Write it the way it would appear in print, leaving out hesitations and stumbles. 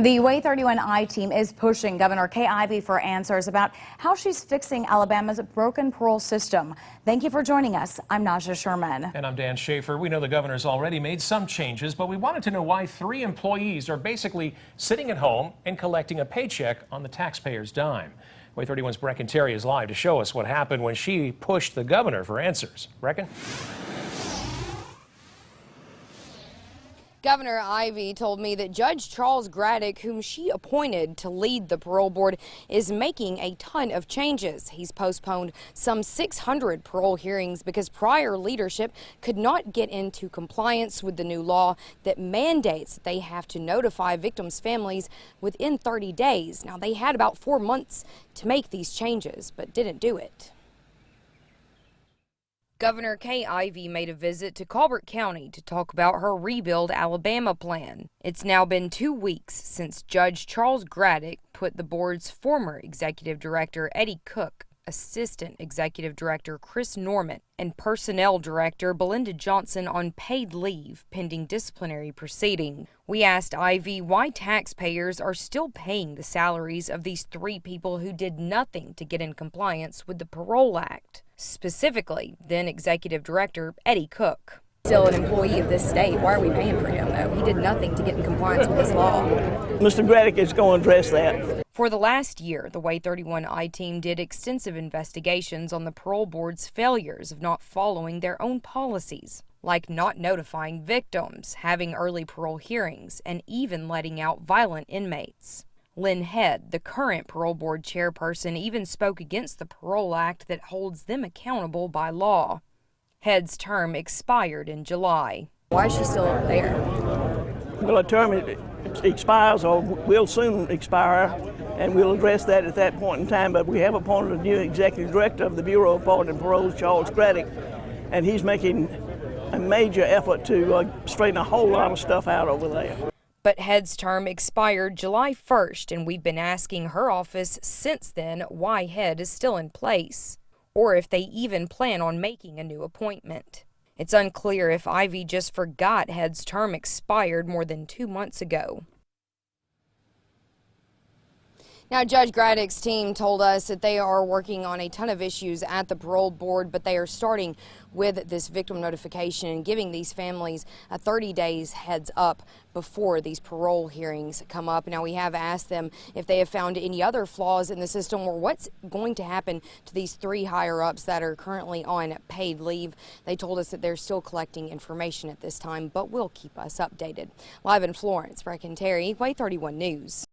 The Way 31I team is pushing Governor Kay Ivey for answers about how she's fixing Alabama's broken parole system. Thank you for joining us. I'm Naja Sherman. And I'm Dan Schaefer. We know the governor's already made some changes, but we wanted to know why 3 employees are basically sitting at home and collecting a paycheck on the taxpayer's dime. Way 31's Breken Terry is live to show us what happened when she pushed the governor for answers. Breken? Governor Ivey told me that Judge Charles Graddick, whom she appointed to lead the parole board, is making a ton of changes. He's postponed some 600 parole hearings because prior leadership could not get into compliance with the new law that mandates that they have to notify victims' families within 30 days. Now, they had about 4 months to make these changes, but didn't do it. Governor Kay Ivey made a visit to Colbert County to talk about her Rebuild Alabama plan. It's now been 2 weeks since Judge Charles Graddick put the board's former executive director, Eddie Cook, assistant executive director Chris Norman, and personnel director Belinda Johnson on paid leave pending disciplinary proceeding. We asked Ivey why taxpayers are still paying the salaries of these 3 people who did nothing to get in compliance with the Parole Act. Specifically, then executive director Eddie Cook. Still an employee of this state. Why are we paying for him, though? He did nothing to get in compliance with this law. Mr. Graddick is going to address that. For the last year, the Way 31I team did extensive investigations on the parole board's failures of not following their own policies, like not notifying victims, having early parole hearings, and even letting out violent inmates. Lynn Head, the current parole board chairperson, even spoke against the Parole Act that holds them accountable by law. Head's term expired in July. Why is she still there? Well, a term expires or will soon expire, and we'll address that at that point in time. But we have appointed a new executive director of the Bureau of Pardon and Parole, Charles Graddick, and he's making a major effort to straighten a whole lot of stuff out over there. But Head's term expired July 1st, and we've been asking her office since then why Head is still in place, or if they even plan on making a new appointment. It's unclear if Ivey just forgot Head's term expired more than 2 months ago. Now, Judge Graddick's team told us that they are working on a ton of issues at the parole board, but they are starting with this victim notification and giving these families a 30 days heads up before these parole hearings come up. Now, we have asked them if they have found any other flaws in the system or what's going to happen to these 3 higher-ups that are currently on paid leave. They told us that they're still collecting information at this time, but will keep us updated. Live in Florence, Breken Terry, Way 31 News.